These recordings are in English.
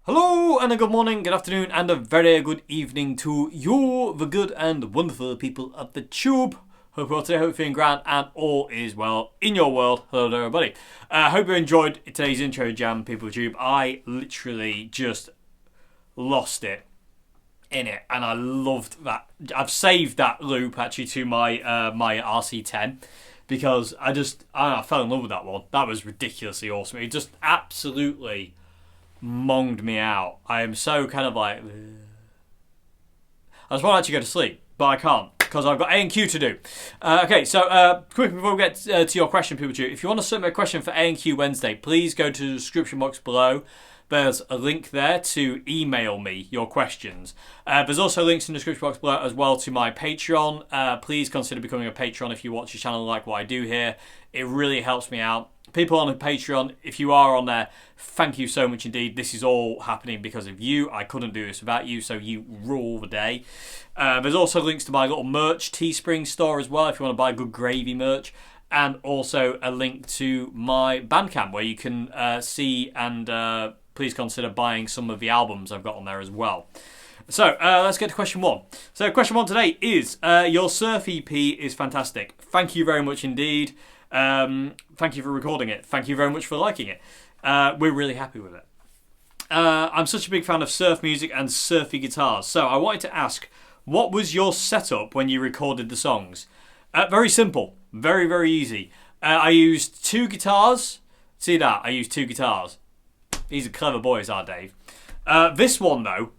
Hello and a good morning, good afternoon and a very good evening to you, the good and wonderful people of the tube. Hope you're all today, hope you're feeling grand and all is well in your world. Hello there everybody. Hope you enjoyed today's intro jam, people of the tube. I literally just lost it in it and I loved that. I've saved that loop actually to my RC10 because I fell in love with that one. That was ridiculously awesome. It just absolutely monged me out. I am so kind of like, I just want to actually go to sleep, but I can't because I've got A and Q to do. Okay, so quick before we get to your question, people, if you want to submit a question for A and Q Wednesday, please go to the description box below. There's a link there to email me your questions. There's also links in the description box below as well to my Patreon. Please consider becoming a patron if you watch the channel like what I do here. It really helps me out. People on the Patreon, if you are on there, thank you so much indeed. This is all happening because of you. I couldn't do this without you, so you rule the day. There's also links to my little merch Teespring store as well if you want to buy good gravy merch. And also a link to my Bandcamp where you can see and please consider buying some of the albums I've got on there as well. So let's get to question one. So question one today is, your Surf EP is fantastic. Thank you very much indeed. Thank you for recording it. Thank you very much for liking it. We're really happy with it. I'm such a big fan of surf music and surfy guitars. So I wanted to ask, what was your setup when you recorded the songs? Very simple. Very, very easy. I used two guitars. See that? I used two guitars. He's a clever boy, is our Dave. This one, though,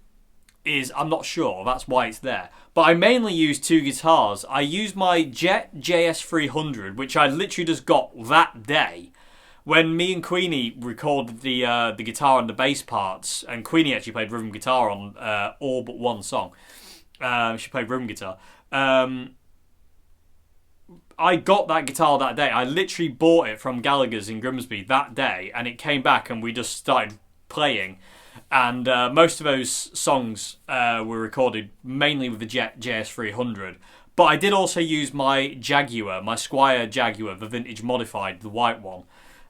I'm not sure. That's why it's there. But I mainly use two guitars. I use my Jet JS300, which I literally just got that day when me and Queenie recorded the guitar and the bass parts. And Queenie actually played rhythm guitar on all but one song. She played rhythm guitar. I got that guitar that day. I literally bought it from Gallagher's in Grimsby that day, and it came back and we just started playing. And most of those songs were recorded mainly with the Jet JS300. But I did also use my Jaguar, my Squire Jaguar, the vintage modified, the white one.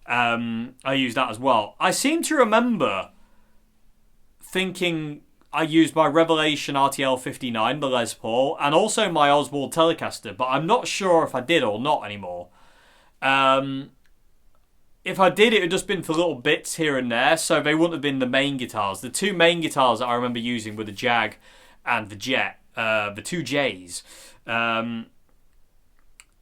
I used that as well. I seem to remember thinking I used my Revelation RTL 59, the Les Paul, and also my Oswald Telecaster, but I'm not sure if I did or not anymore. If I did, it would just been for little bits here and there, so they wouldn't have been the main guitars. The two main guitars that I remember using were the Jag and the Jet, the two Js.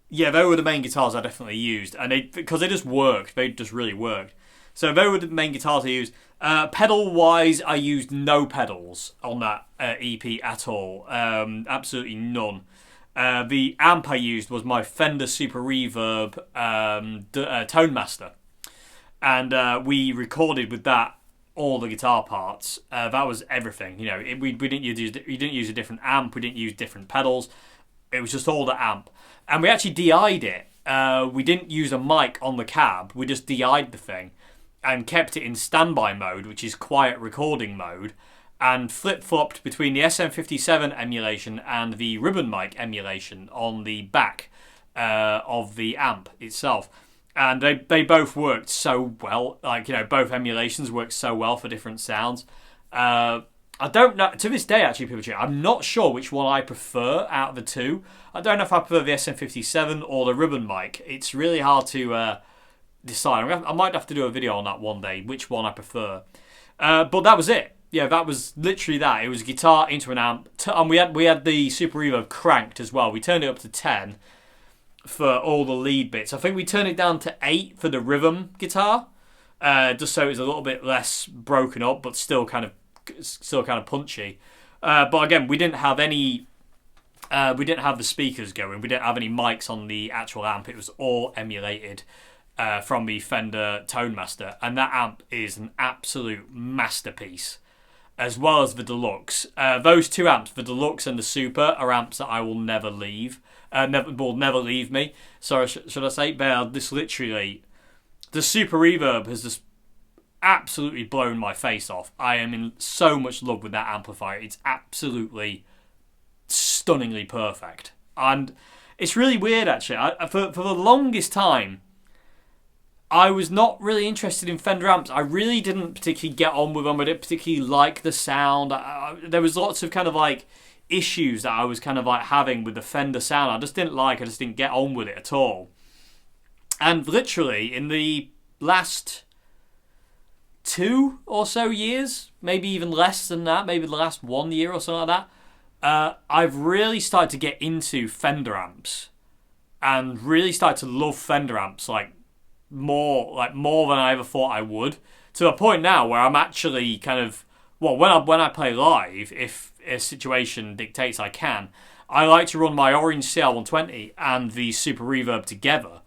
Yeah, they were the main guitars I definitely used, and because they just worked. They just really worked. So they were the main guitars I used. Pedal-wise, I used no pedals on that EP at all. Absolutely none. The amp I used was my Fender Super Reverb Tone Master. And we recorded with that all the guitar parts. That was everything. You know, we didn't use a different amp. We didn't use different pedals. It was just all the amp. And we actually DI'd it. We didn't use a mic on the cab. We just DI'd the thing and kept it in standby mode, which is quiet recording mode, and flip-flopped between the SM57 emulation and the ribbon mic emulation on the back of the amp itself. And they both worked so well. Like, you know, both emulations worked so well for different sounds. I don't know, to this day, actually, people, I'm not sure which one I prefer out of the two. I don't know if I prefer the SM57 or the ribbon mic. It's really hard to decide. I might have to do a video on that one day, which one I prefer. But that was it. Yeah, that was literally that. It was a guitar into an amp. And we had the Super Reverb cranked as well. We turned it up to 10 for all the lead bits. I think we turned it down to 8 for the rhythm guitar, just so it was a little bit less broken up, but still kind of punchy. But again, we didn't have any. We didn't have the speakers going. We didn't have any mics on the actual amp. It was all emulated from the Fender Tone Master, and that amp is an absolute masterpiece, as well as the Deluxe. Those two amps, the Deluxe and the Super, are amps that I will never leave. Will never leave me. Sorry, should I say? But this literally, the Super Reverb has just absolutely blown my face off. I am in so much love with that amplifier. It's absolutely stunningly perfect, and it's really weird actually. For the longest time, I was not really interested in Fender amps. I really didn't particularly get on with them. I didn't particularly like the sound. There was lots of kind of like issues that I was kind of like having with the Fender sound. I just didn't like. I just didn't get on with it at all. And literally in the last 2 or so years, maybe even less than that, maybe the last 1 year or something like that, I've really started to get into Fender amps and really started to love Fender amps more than I ever thought I would, to the point now where I'm actually kind of, well, when I play live, if a situation dictates I can, I like to run my Orange CL120 and the Super Reverb together.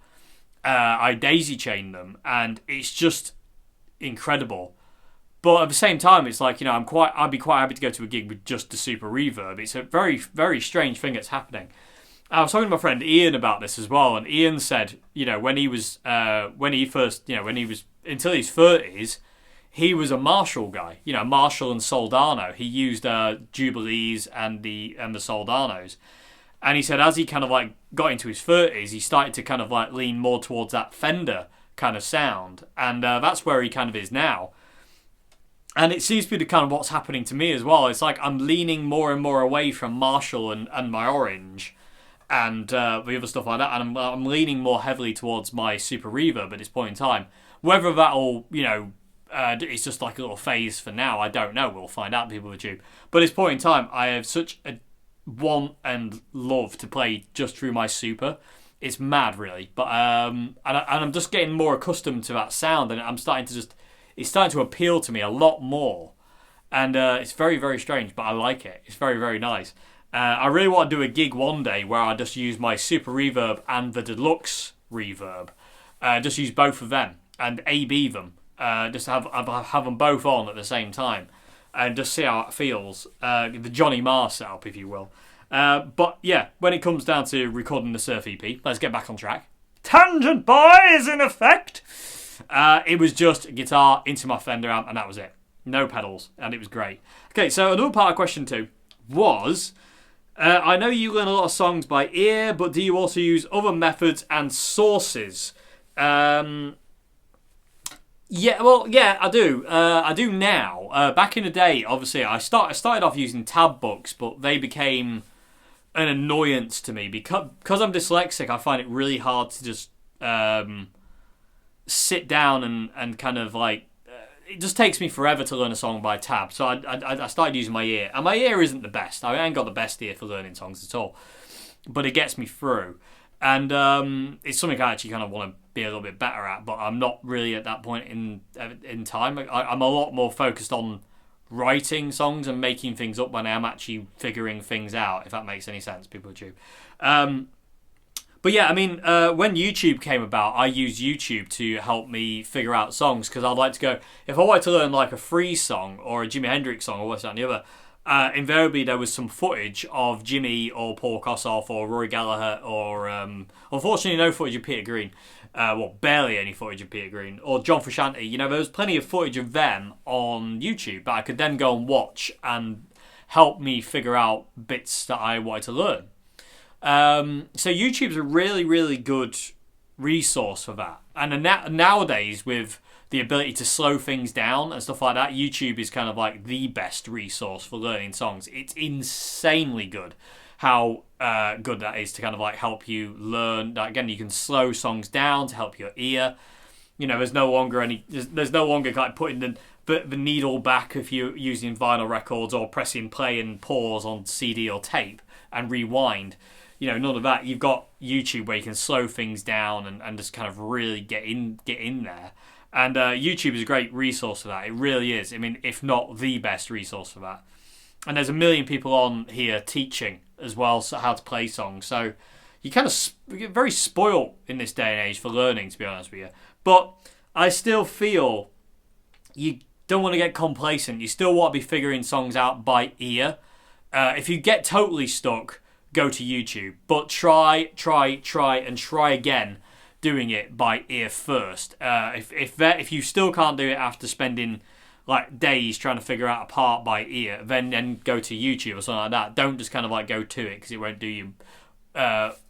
I daisy chain them, and it's just incredible. But at the same time, it's like, I'd be quite happy to go to a gig with just the Super Reverb. It's a very, very strange thing that's happening. I was talking to my friend Ian about this as well, and Ian said, when he was until his 30s, he was a Marshall guy, Marshall and Soldano. He used Jubilees and the Soldanos. And he said as he kind of like got into his 30s, he started to kind of like lean more towards that Fender kind of sound. And that's where he kind of is now. And it seems to be the kind of what's happening to me as well. It's like I'm leaning more and more away from Marshall and my Orange and the other stuff like that. And I'm leaning more heavily towards my Super Reverb at this point in time. Whether that'll, it's just like a little phase for now, I don't know. We'll find out, people with Tube. But at this point in time, I have such a want and love to play just through my Super. It's mad, really. But and I'm just getting more accustomed to that sound, and it's starting to appeal to me a lot more. And it's very, very strange, but I like it. It's very, very nice. I really want to do a gig one day where I just use my Super Reverb and the Deluxe Reverb. Just use both of them and A/B them. Just have them both on at the same time. And just see how it feels. The Johnny Marr setup, if you will. But yeah, when it comes down to recording the Surf EP, let's get back on track. Tangent Boys, in effect! It was just guitar into my Fender amp, and that was it. No pedals, and it was great. Okay, so another part of question 2 was, I know you learn a lot of songs by ear, but do you also use other methods and sources? Yeah, I do. I do now. Back in the day, obviously, I started off using tab books, but they became an annoyance to me because I'm dyslexic. I find it really hard to just sit down and kind of like. It just takes me forever to learn a song by tab. So I started using my ear, and my ear isn't the best. I ain't got the best ear for learning songs at all, but it gets me through. And it's something I actually kind of want to be a little bit better at, but I'm not really at that point in time. I'm a lot more focused on writing songs and making things up when I am actually figuring things out, if that makes any sense, people with YouTube. But yeah, I mean, when YouTube came about, I used YouTube to help me figure out songs, because I'd like to go, if I wanted to learn like a Freeze song or a Jimi Hendrix song or what's that and the other, invariably there was some footage of Jimmy or Paul Kossoff or Rory Gallagher or unfortunately no footage of Peter Green, barely any footage of Peter Green, or John Frusciante. There was plenty of footage of them on YouTube that I could then go and watch and help me figure out bits that I wanted to learn. So YouTube's a really, really good resource for that. And nowadays, with the ability to slow things down and stuff like that, YouTube is kind of like the best resource for learning songs. It's insanely good how good that is to kind of like help you learn. Again, you can slow songs down to help your ear. There's no longer like putting the needle back if you're using vinyl records, or pressing play and pause on CD or tape and rewind. None of that. You've got YouTube where you can slow things down and just kind of really get in there. And YouTube is a great resource for that. It really is. I mean, if not the best resource for that. And there's a million people on here teaching as well, so how to play songs. So you kind of get very spoiled in this day and age for learning, to be honest with you. But I still feel you don't want to get complacent. You still want to be figuring songs out by ear. If you get totally stuck, go to YouTube. But try again doing it by ear first. If you still can't do it after spending like days trying to figure out a part by ear, then go to YouTube or something like that. Don't just kind of like go to it, because it won't do you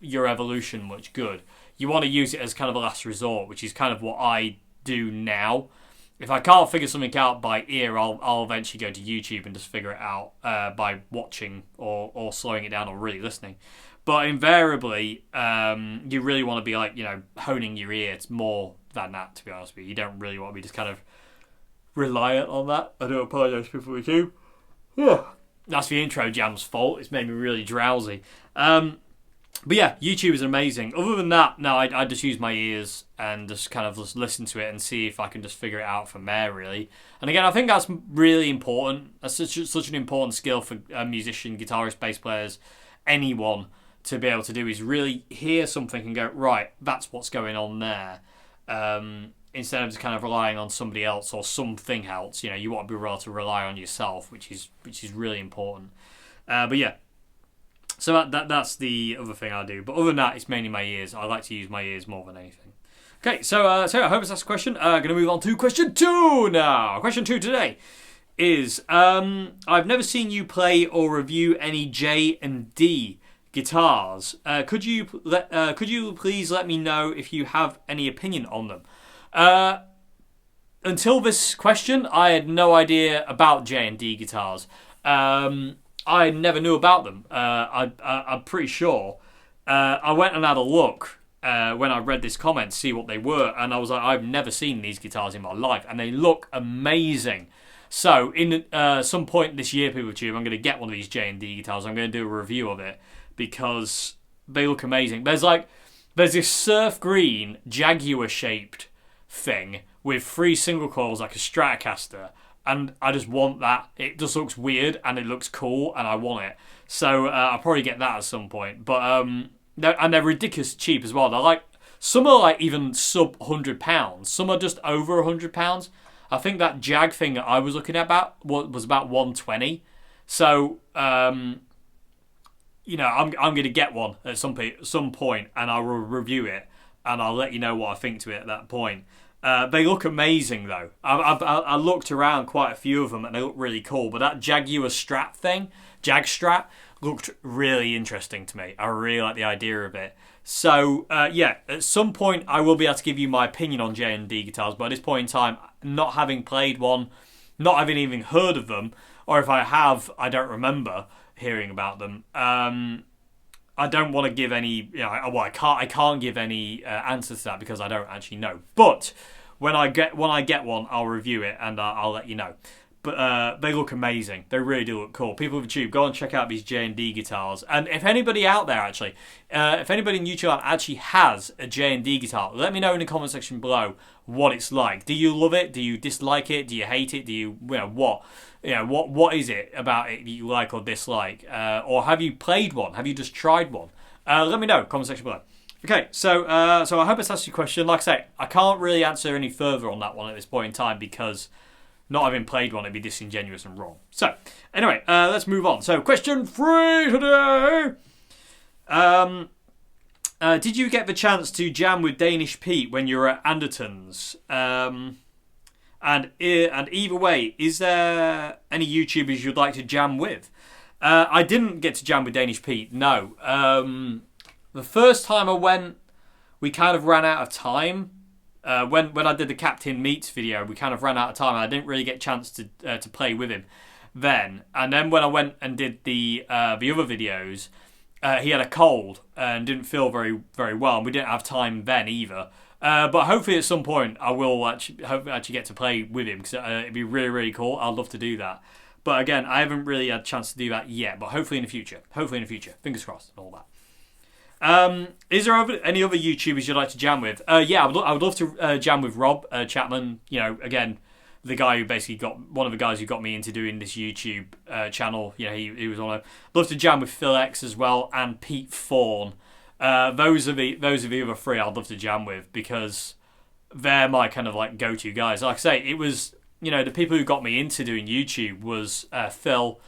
your evolution much good. you want to use it as kind of a last resort, which is kind of what I do now. If I can't figure something out by ear, I'll eventually go to YouTube and just figure it out by watching or slowing it down or really listening. But invariably, you really want to be like, honing your ear. It's more than that, to be honest with you. You don't really want to be just kind of reliant on that. I do apologise to people with you. Yeah. That's the intro jam's fault. It's made me really drowsy. But yeah, YouTube is amazing. Other than that, no, I just use my ears and just kind of just listen to it and see if I can just figure it out from there, really. And again, I think that's really important. That's such an important skill for a musician, guitarist, bass players, anyone to be able to do, is really hear something and go, right, that's what's going on there. Instead of just kind of relying on somebody else or something else. You want to be able to rely on yourself, which is really important. But yeah. So that's the other thing I do. But other than that, it's mainly my ears. I like to use my ears more than anything. Okay, so I hope that's a question. Going to move on to question 2 now. Question 2 today is, I've never seen you play or review any J and D guitars. Could you please let me know if you have any opinion on them? Until this question, I had no idea about J and D guitars. I never knew about them. I'm pretty sure. I went and had a look when I read this comment to see what they were, and I was like, I've never seen these guitars in my life, and they look amazing. So, in some point this year, people tube, I'm going to get one of these J&D guitars. I'm going to do a review of it because they look amazing. There's this surf green Jaguar-shaped thing with 3 single coils like a Stratocaster. And I just want that. It just looks weird and it looks cool and I want it. So I'll probably get that at some point. But they're ridiculous cheap as well. They're some are even sub £100. Some are just over £100. I think that Jag thing that I was looking at was about 120. So I'm going to get one at some point and I will review it and I'll let you know what I think to it at that point. They look amazing though. I looked around quite a few of them and they look really cool. But that Jaguar Strat thing, Jag Strat, looked really interesting to me. I really like the idea of it. So at some point I will be able to give you my opinion on J&D guitars. But at this point in time, not having played one, not having even heard of them, or if I have, I don't remember hearing about them. I don't want to give any. I can't give any answers to that because I don't actually know. But when I get one, I'll review it and I'll let you know. But they look amazing. They really do look cool. People of YouTube, go and check out these J&D guitars. And if anybody out there actually, if anybody in YouTube actually has a J&D guitar, let me know in the comment section below what it's like. Do you love it? Do you dislike it? Do you hate it? Do you what? What is it about it that you like or dislike? Or have you played one? Have you just tried one? Let me know. Comment section below. Okay, so I hope it's answered your question. Like I say, I can't really answer any further on that one at this point in time because not having played one, it'd be disingenuous and wrong. So, anyway, let's move on. So, question 3 today. Did you get the chance to jam with Danish Pete when you were at Andertons? And either way, is there any YouTubers you'd like to jam with? I didn't get to jam with Danish Pete, no. The first time I went, we kind of ran out of time. When I did the Captain Meets video, we kind of ran out of time. I didn't really get a chance to play with him then. And then when I went and did the other videos, he had a cold and didn't feel very, very well. And we didn't have time then either. But hopefully at some point I will actually get to play with him because it'd be really, really cool. I'd love to do that. But again, I haven't really had a chance to do that yet. But hopefully in the future. Fingers crossed and all that. Is there any other YouTubers you'd like to jam with? Yeah, I would love to jam with Rob Chapman. Again, the guy who basically one of the guys who got me into doing this YouTube channel. He was on. I'd love to jam with Phil X as well and Pete Fawn. Those are the other 3 I'd love to jam with because they're my kind of like go-to guys. Like I say, it was the people who got me into doing YouTube was Phil,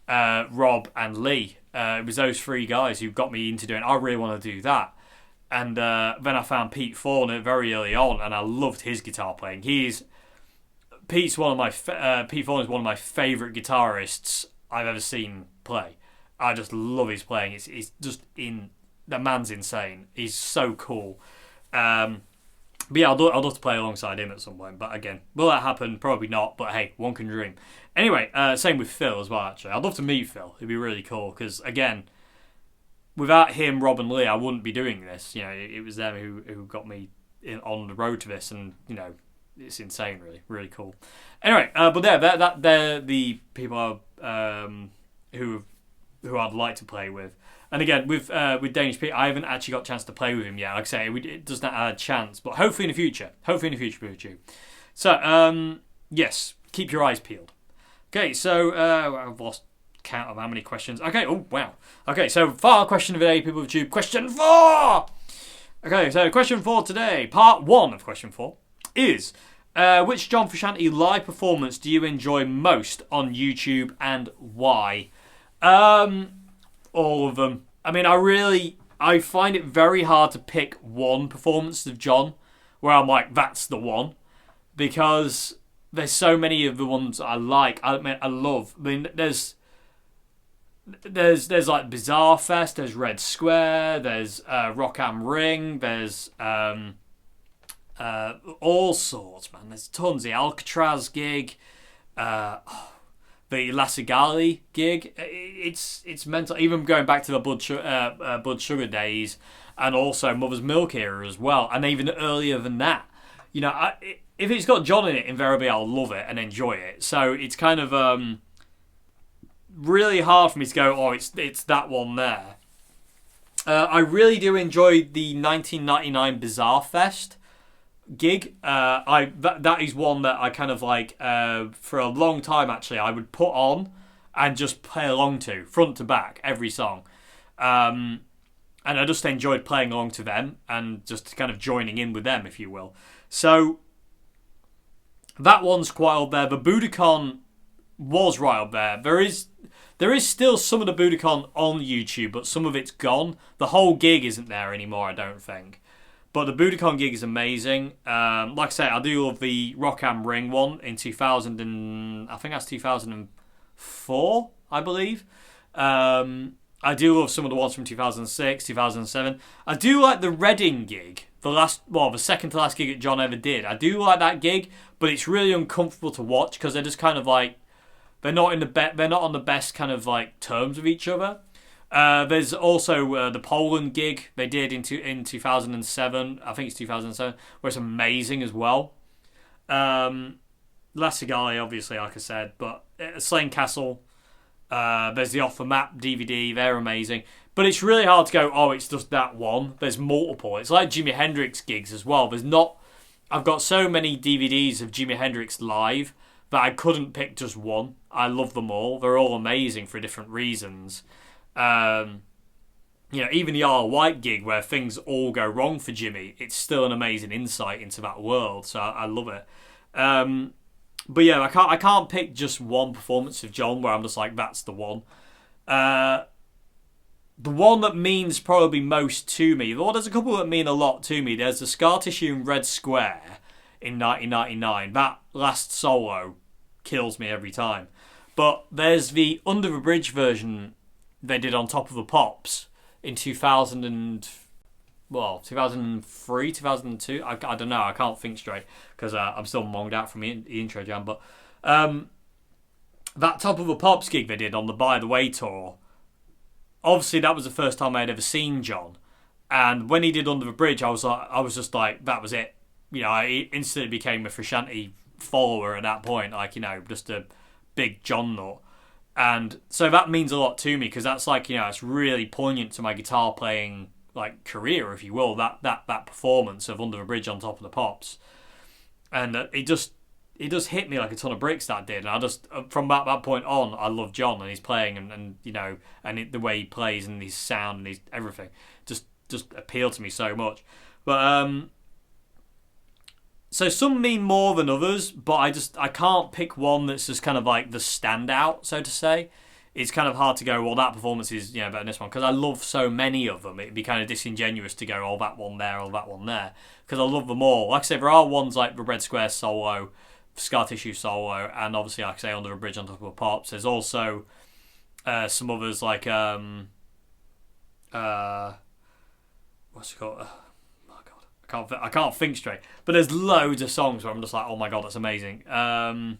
Rob, and Lee. It was those 3 guys who got me into doing. I really want to do that, and then I found Pete Fawn very early on, and I loved his guitar playing. Pete Fawn is one of my favourite guitarists I've ever seen play. I just love his playing. It's just that man's insane. He's so cool. But yeah, I'd love to play alongside him at some point. But again, will that happen? Probably not. But hey, one can dream. Anyway, same with Phil as well, actually. I'd love to meet Phil. It'd be really cool. Because, again, without him, Rob and Lee, I wouldn't be doing this. You know, it was them who got me on the road to this. And, you know, it's insane, really. Really cool. Anyway, but they're the people who I'd like to play with. And again, with Danish Pete, I haven't actually got a chance to play with him yet. Like I say, it does not have a chance, but hopefully in the future. Hopefully in the future with you. So, yes, keep your eyes peeled. Okay, so I've lost count of how many questions. Okay, oh, wow. Okay, so final question of the day, people of YouTube. Question 4! Okay, so question 4 today, part 1 of question 4, is which John Frusciante live performance do you enjoy most on YouTube and why? All of them. I mean, I find it very hard to pick one performance of John where I'm like, that's the one. Because there's so many of the ones I like. I love. I mean, there's like Bizarre Fest, there's Red Square, there's Rock Am Ring, there's all sorts, man. There's tons. The Alcatraz gig, the Lassagali gig, it's mental. Even going back to the Blood Sugar days, and also Mother's Milk era as well, and even earlier than that. You know, if it's got John in it, invariably I'll love it and enjoy it. So it's kind of really hard for me to go, oh, it's that one there. I really do enjoy the 1999 Bizarre Fest gig. That is one that I kind of like for a long time actually I would put on and just play along to front to back every song, and I just enjoyed playing along to them and just kind of joining in with them, if you will. So that one's quite up there. The Budokan was right up there. There is still some of the Budokan on YouTube, but some of it's gone. The whole gig isn't there anymore, I don't think. But the Budokan gig is amazing. Like I say, I do love the Rock Am Ring one in 2000 and I think that's 2004, I believe. I do love some of the ones from 2006, 2007. I do like the Reading gig, the second to last gig that John ever did. I do like that gig, but it's really uncomfortable to watch because they're just kind of like they're not on the best kind of like terms with each other. There's also the Poland gig they did in 2007. I think it's 2007, where it's amazing as well. Lassagali, obviously, like I said, but Slane Castle. There's the Off the Map DVD. They're amazing, but it's really hard to go, oh, it's just that one. There's multiple. It's like Jimi Hendrix gigs as well. I've got so many DVDs of Jimi Hendrix live that I couldn't pick just one. I love them all. They're all amazing for different reasons. Even the R. White gig where things all go wrong for Jimmy, it's still an amazing insight into that world. So I love it. But yeah, I can't pick just one performance of John where I'm just like, that's the one. The one that means probably most to me, well, there's a couple that mean a lot to me. There's the Scar Tissue in Red Square in 1999. That last solo kills me every time. But there's the Under the Bridge version they did on Top of the Pops in 2003, 2002. I don't know. I can't think straight because I'm still monged out from the intro jam. But that Top of the Pops gig they did on the By the Way tour, obviously that was the first time I had ever seen John. And when he did Under the Bridge, I was just like, that was it. You know, I instantly became a Frusciante follower at that point. Like, you know, just a big John nut. And so that means a lot to me because that's like, you know, it's really poignant to my guitar playing like career, if you will, that performance of Under the Bridge on Top of the Pops. And it just hit me like a ton of bricks, that did. And I just, from that point on, I love John and his playing and you know, and the way he plays and his sound and his everything just appealed to me so much. But so some mean more than others, but I can't pick one that's just kind of like the standout, so to say. It's kind of hard to go, well, that performance is, you know, better than this one, because I love so many of them. It'd be kind of disingenuous to go, oh, that one there, or that one there, because I love them all. Like I say, there are ones like the Red Square solo, Scar Tissue solo, and obviously, like I say, Under a Bridge on Top of the Pops. There's also some others like what's it called? Oh my god, I can't think straight. But there's loads of songs where I'm just like, oh my god, that's amazing. Come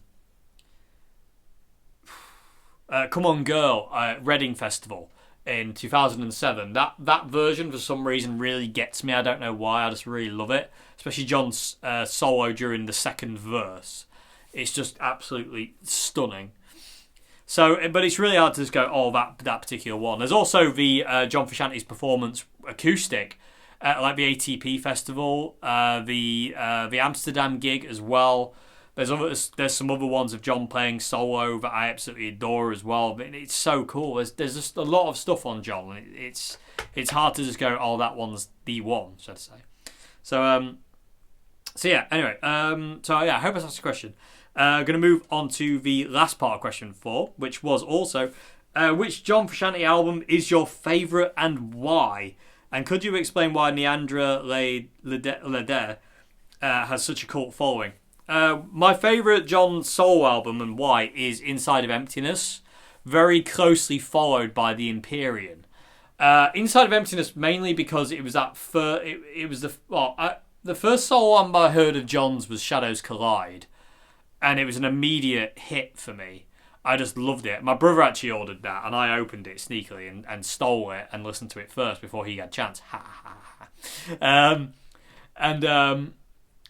On Girl, Reading Festival in 2007. That version for some reason really gets me. I don't know why. I just really love it, especially John's solo during the second verse. It's just absolutely stunning. So, but it's really hard to just go, oh, that particular one. There's also the John Frusciante's performance acoustic, like the ATP festival, the Amsterdam gig as well. There's some other ones of John playing solo that I absolutely adore as well. But it's so cool. There's just a lot of stuff on John. It's hard to just go, oh, that one's the one, so to say. So yeah. Anyway, so yeah, I hope I answered the question. Going to move on to the last part of question 4, which was also, which John Frusciante album is your favourite and why? And could you explain why Niandra Le Des has such a cult following? My favourite John soul album and why is Inside of Emptiness, very closely followed by The Empyrean. Inside of Emptiness mainly because it was that the first soul album I heard of John's was Shadows Collide. And it was an immediate hit for me. I just loved it. My brother actually ordered that, and I opened it sneakily and stole it and listened to it first before he had a chance. Ha ha ha.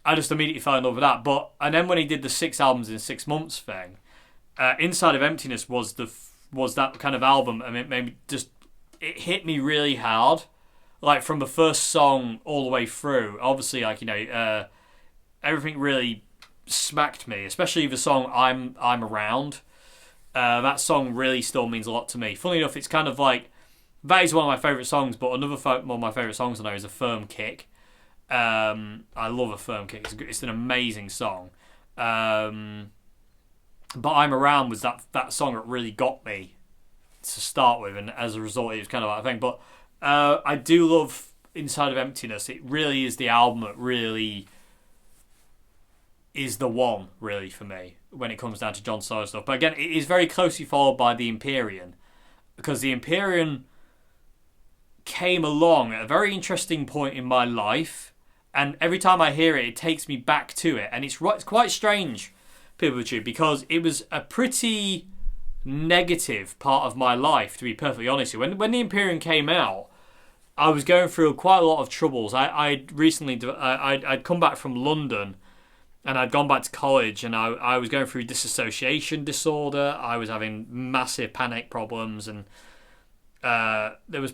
I just immediately fell in love with that. And then when he did the 6 albums in 6 months thing, Inside of Emptiness was that kind of album, and it hit me really hard, like from the first song all the way through. Obviously, like everything really smacked me, especially the song I'm Around. That song really still means a lot to me. Funnily enough, it's kind of like, that is one of my favourite songs, but one of my favourite songs on there is A Firm Kick. I love A Firm Kick. It's an amazing song. But I'm Around was that song that really got me to start with, and as a result it was kind of like a thing. But I do love Inside of Emptiness. It really is the album that really is the one, really, for me, when it comes down to John solo stuff. But again, it is very closely followed by The Empyrean, because The Empyrean came along at a very interesting point in my life, and every time I hear it, it takes me back to it. And it's quite strange, people with you, because it was a pretty negative part of my life, to be perfectly honest. When The Empyrean came out, I was going through quite a lot of troubles. I'd come back from London, and I'd gone back to college, and I was going through dissociation disorder. I was having massive panic problems, and there was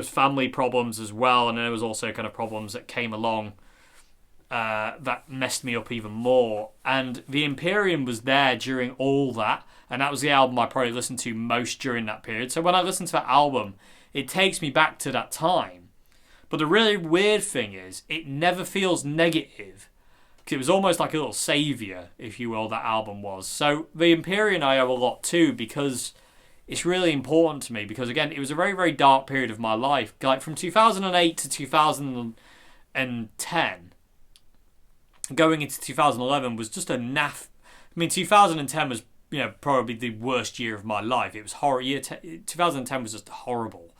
family problems as well, and there was also kind of problems that came along that messed me up even more. And The Empyrean was there during all that, and that was the album I probably listened to most during that period. So when I listen to that album, it takes me back to that time. But the really weird thing is, it never feels negative. It was almost like a little saviour, if you will, that album was. So The Empyrean I owe a lot to, because it's really important to me, because again, it was a very, very dark period of my life. Like from 2008 to 2010, going into 2011 was just a naff. I mean, 2010 was, probably the worst year of my life. It was horrible. 2010 was just horrible.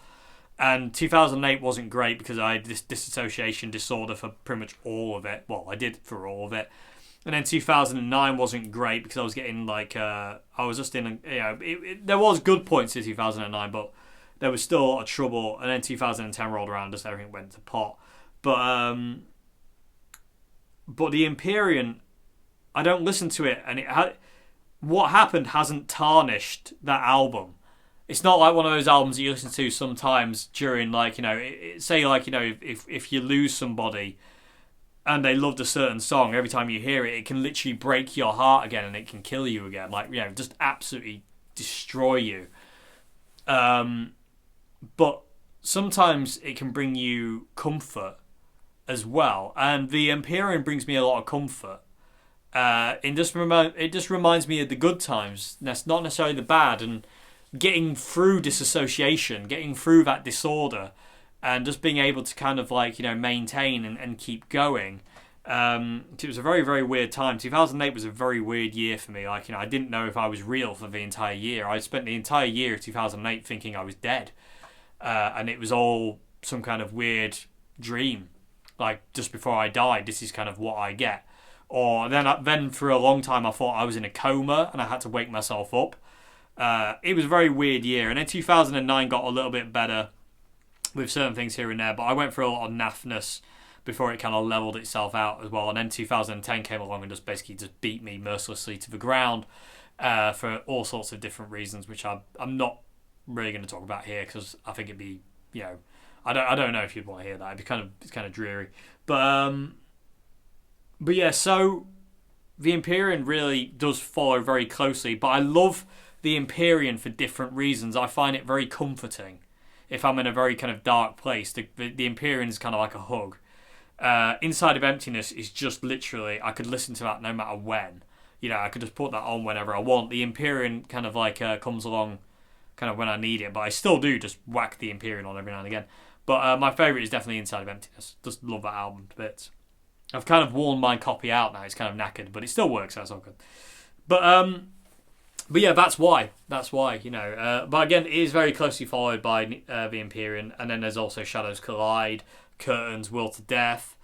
And 2008 wasn't great because I had this dissociation disorder for pretty much all of it. Well, I did for all of it. And then 2009 wasn't great because I was getting I was just in, there was good points in 2009, but there was still a lot of trouble. And then 2010 rolled around, just everything went to pot. But The Empyrean, I don't listen to it, and what happened hasn't tarnished that album. It's not like one of those albums that you listen to sometimes during, if you lose somebody and they loved a certain song, every time you hear it, it can literally break your heart again, and it can kill you again. Just absolutely destroy you. But sometimes it can bring you comfort as well. And The Empyrean brings me a lot of comfort. It just reminds me of the good times. That's not necessarily the bad, and getting through disassociation, getting through that disorder, and just being able to kind of maintain and keep going. It was a very, very weird time. 2008 was a very weird year for me. I didn't know if I was real for the entire year. I spent the entire year of 2008 thinking I was dead, and it was all some kind of weird dream. Like, just before I died, this is kind of what I get. Or then for a long time I thought I was in a coma and I had to wake myself up. It was a very weird year. And then 2009 got a little bit better with certain things here and there. But I went through a lot of naffness before it kind of leveled itself out as well. And then 2010 came along and just basically just beat me mercilessly to the ground for all sorts of different reasons, which I'm not really going to talk about here because I think it'd be, I don't know if you'd want to hear that. It's kind of dreary. But yeah, so the Empyrean really does follow very closely. But I love the Empyrean for different reasons. I find it very comforting if I'm in a very kind of dark place. The Empyrean is kind of like a hug. Inside of Emptiness is just literally, I could listen to that no matter when. I could just put that on whenever I want. The Empyrean kind of like comes along kind of when I need it, but I still do just whack the Empyrean on every now and again. But my favourite is definitely Inside of Emptiness. Just love that album to bits. I've kind of worn my copy out now. It's kind of knackered, but it still works, so it's all good. But yeah, that's why. But again, it is very closely followed by the Empyrean, and then there's also Shadows Collide, Curtains, Will to Death.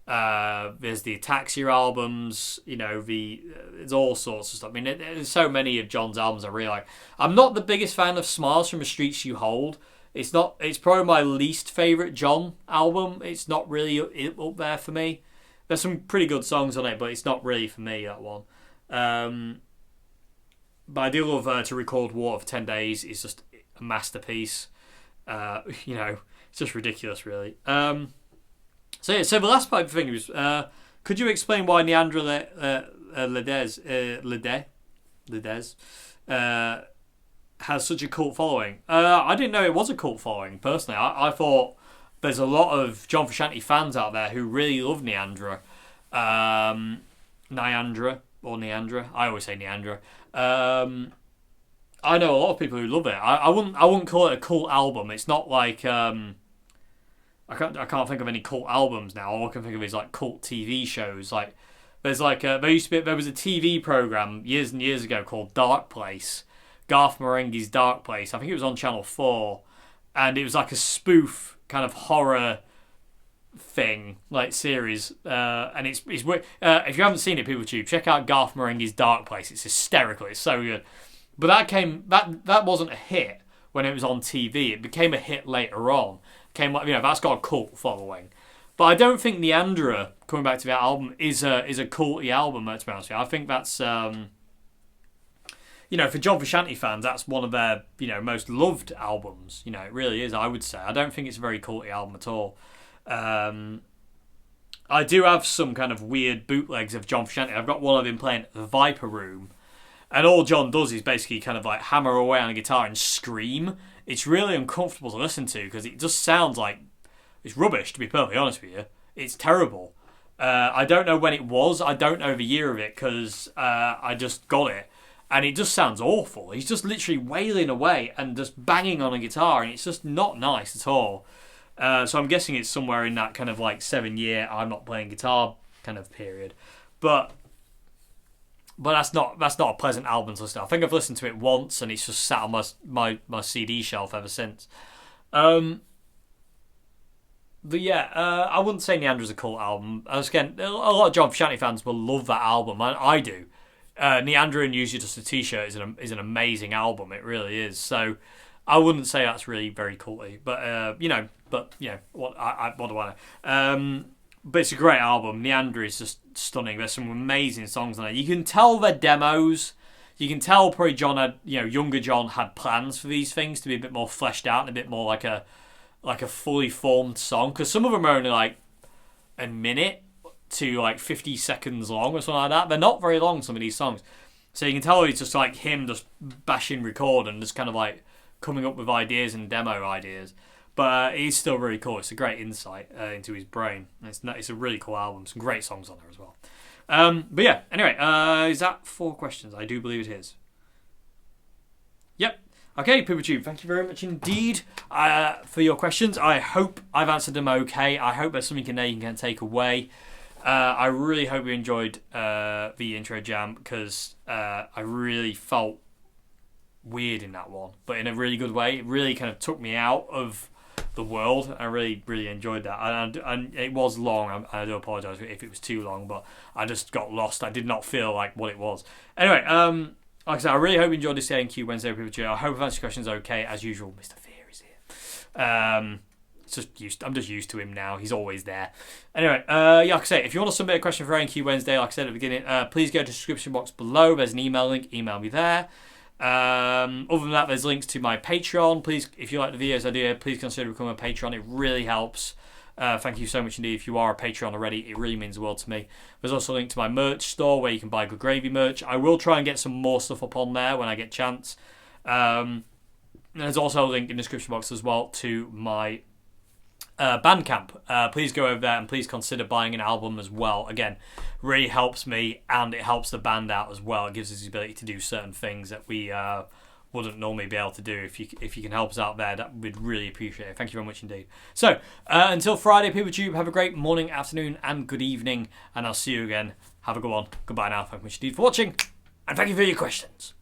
There's the Ataxia albums. There's all sorts of stuff. I mean, there's so many of John's albums I really like. I'm not the biggest fan of Smiles from the Streets You Hold. It's probably my least favourite John album. It's not really up there for me. There's some pretty good songs on it, but it's not really for me, that one. But I do love To Record Water for 10 Days. It's just a masterpiece. It's just ridiculous, really. So the last part of the thing was, could you explain why Niandra Le Des has such a cult following? I didn't know it was a cult following, personally. I thought there's a lot of John Frusciante fans out there who really love Niandra. Niandra. I always say Niandra. I know a lot of people who love it. I wouldn't call it a cult album. It's not like I can't think of any cult albums now. All I can think of is like cult TV shows. Like there's like there was a TV program years and years ago called Dark Place, Garth Marenghi's Dark Place. I think it was on Channel 4, and it was like a spoof kind of horror thing, like series, and it's if you haven't seen it, people tube, check out Garth Marenghi's Dark Place. It's hysterical. It's so good. But that wasn't a hit when it was on TV. It became a hit later on. That's got a cult following. But I don't think Niandra, coming back to that album, is a culty album, to be honest with you. I think that's for John Frusciante fans, that's one of their most loved albums. It really is, I would say. I don't think it's a very culty album at all. I do have some kind of weird bootlegs of John Frusciante. I've got one of him playing at the Viper Room, and all John does is basically kind of like hammer away on a guitar and scream. It's really uncomfortable to listen to because it just sounds like it's rubbish, to be perfectly honest with you. It's terrible. I don't know when it was. I don't know the year of it because I just got it. And it just sounds awful. He's just literally wailing away and just banging on a guitar, and it's just not nice at all. So I'm guessing it's somewhere in that kind of like 7-year I'm not playing guitar kind of period. But that's not a pleasant album to listen to. I think I've listened to it once and it's just sat on my CD shelf ever since. But yeah, I wouldn't say Niandra's a cult album. Again, a lot of John Frusciante fans will love that album, and I do. Niandra and Use You Just a T-Shirt is an amazing album. It really is. So I wouldn't say that's really very culty, but what do I know? But it's a great album. Niandra is just stunning. There's some amazing songs on it. You can tell they're demos. You can tell probably John had, younger John had plans for these things to be a bit more fleshed out and a bit more like a fully formed song, because some of them are only like a minute to like 50 seconds long or something like that. They're not very long, some of these songs. So you can tell it's just like him just bashing record and just kind of like coming up with ideas and demo ideas. But it's still really cool. It's a great insight into his brain. It's a really cool album. Some great songs on there as well. But yeah, anyway, is that 4 questions? I do believe it is. Yep. Okay, PooperTube, thank you very much indeed for your questions. I hope I've answered them okay. I hope there's something in there you can take away. I really hope you enjoyed the intro jam, because I really felt weird in that one, but in a really good way. It really kind of took me out of the world. I really, really enjoyed that, and it was long. I do apologise if it was too long, but I just got lost. I did not feel like what it was. Anyway, like I said, I really hope you enjoyed this A&Q Wednesday with People. I hope I've answered questions okay. As usual, Mr. Fear is here. I'm just used to him now. He's always there. Anyway, like I say, if you want to submit a question for A&Q Wednesday, like I said at the beginning, please go to the description box below. There's an email link. Email me there. Other than that, there's links to my Patreon. Please, if you like the videos I do here, please consider becoming a Patreon. It really helps. Thank you so much indeed. If you are a Patreon already, it really means the world to me. There's also a link to my merch store where you can buy Good Gravy merch. I will try and get some more stuff up on there when I get a chance. There's also a link in the description box as well to my Bandcamp. Please go over there and please consider buying an album as well. Again, really helps me and it helps the band out as well. It gives us the ability to do certain things that we wouldn't normally be able to do. If you can help us out there, that we'd really appreciate it. Thank you very much indeed. So until Friday, PeopleTube, have a great morning, afternoon and good evening, and I'll see you again. Have a good one. Goodbye now. Thank you much indeed for watching, and thank you for your questions.